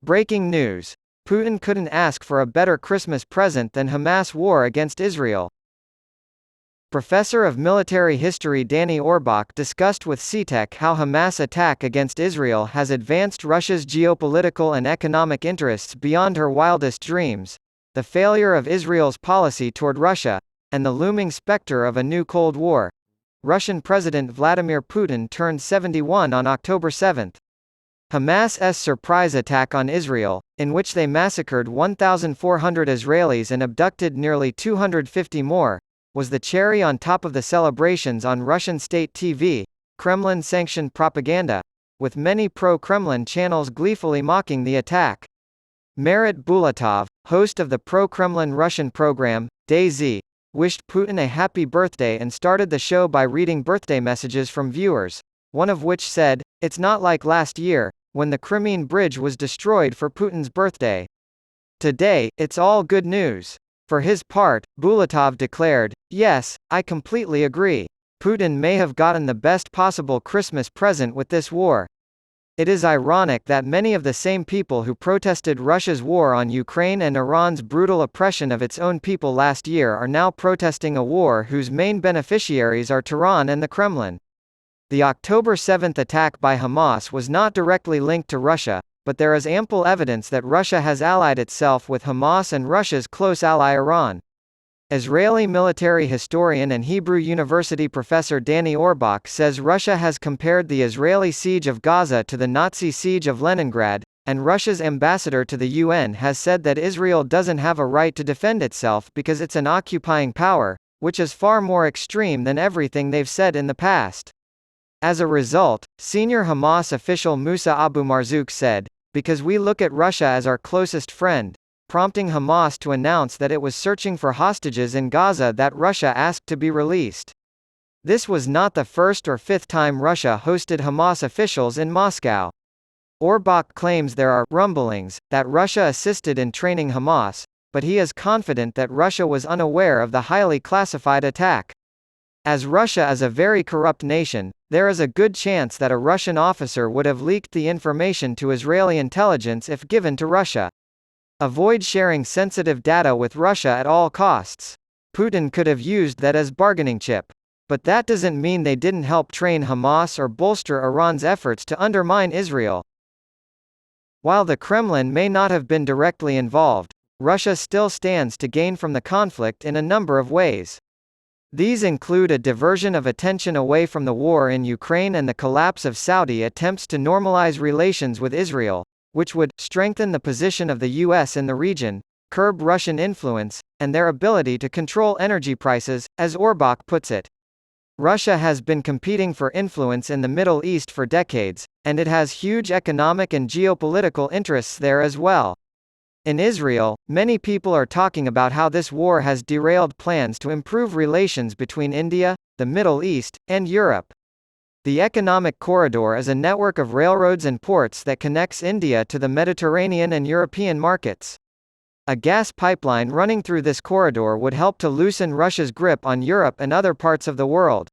Breaking news. Putin couldn't ask for a better Christmas present than Hamas war against Israel. Professor of Military History Danny Orbach discussed with CTEC how Hamas' attack against Israel has advanced Russia's geopolitical and economic interests beyond her wildest dreams, the failure of Israel's policy toward Russia, and the looming specter of a new Cold War. Russian President Vladimir Putin turned 71 on October 7. Hamas's surprise attack on Israel, in which they massacred 1,400 Israelis and abducted nearly 250 more, was the cherry on top of the celebrations on Russian state TV, Kremlin-sanctioned propaganda, with many pro-Kremlin channels gleefully mocking the attack. Marat Bulatov, host of the pro-Kremlin Russian program, DayZ, wished Putin a happy birthday and started the show by reading birthday messages from viewers, one of which said, "It's not like last year, when the Crimean Bridge was destroyed for Putin's birthday. Today, it's all good news." For his part, Bulatov declared, "Yes, I completely agree. Putin may have gotten the best possible Christmas present with this war. It is ironic that many of the same people who protested Russia's war on Ukraine and Iran's brutal oppression of its own people last year are now protesting a war whose main beneficiaries are Tehran and the Kremlin." The October 7 attack by Hamas was not directly linked to Russia, but there is ample evidence that Russia has allied itself with Hamas and Russia's close ally Iran. Israeli military historian and Hebrew University professor Danny Orbach says Russia has compared the Israeli siege of Gaza to the Nazi siege of Leningrad, and Russia's ambassador to the UN has said that Israel doesn't have a right to defend itself because it's an occupying power, which is far more extreme than everything they've said in the past. As a result, senior Hamas official Musa Abu Marzouk said, "Because we look at Russia as our closest friend," prompting Hamas to announce that it was searching for hostages in Gaza that Russia asked to be released. This was not the first or fifth time Russia hosted Hamas officials in Moscow. Orbach claims there are rumblings that Russia assisted in training Hamas, but he is confident that Russia was unaware of the highly classified attack. As Russia is a very corrupt nation, there is a good chance that a Russian officer would have leaked the information to Israeli intelligence if given to Russia. Avoid sharing sensitive data with Russia at all costs. Putin could have used that as bargaining chip. But that doesn't mean they didn't help train Hamas or bolster Iran's efforts to undermine Israel. While the Kremlin may not have been directly involved, Russia still stands to gain from the conflict in a number of ways. These include a diversion of attention away from the war in Ukraine and the collapse of Saudi attempts to normalize relations with Israel, which would strengthen the position of the US in the region, curb Russian influence, and their ability to control energy prices, as Orbach puts it. Russia has been competing for influence in the Middle East for decades, and it has huge economic and geopolitical interests there as well. In Israel, many people are talking about how this war has derailed plans to improve relations between India, the Middle East, and Europe. The Economic Corridor is a network of railroads and ports that connects India to the Mediterranean and European markets. A gas pipeline running through this corridor would help to loosen Russia's grip on Europe and other parts of the world.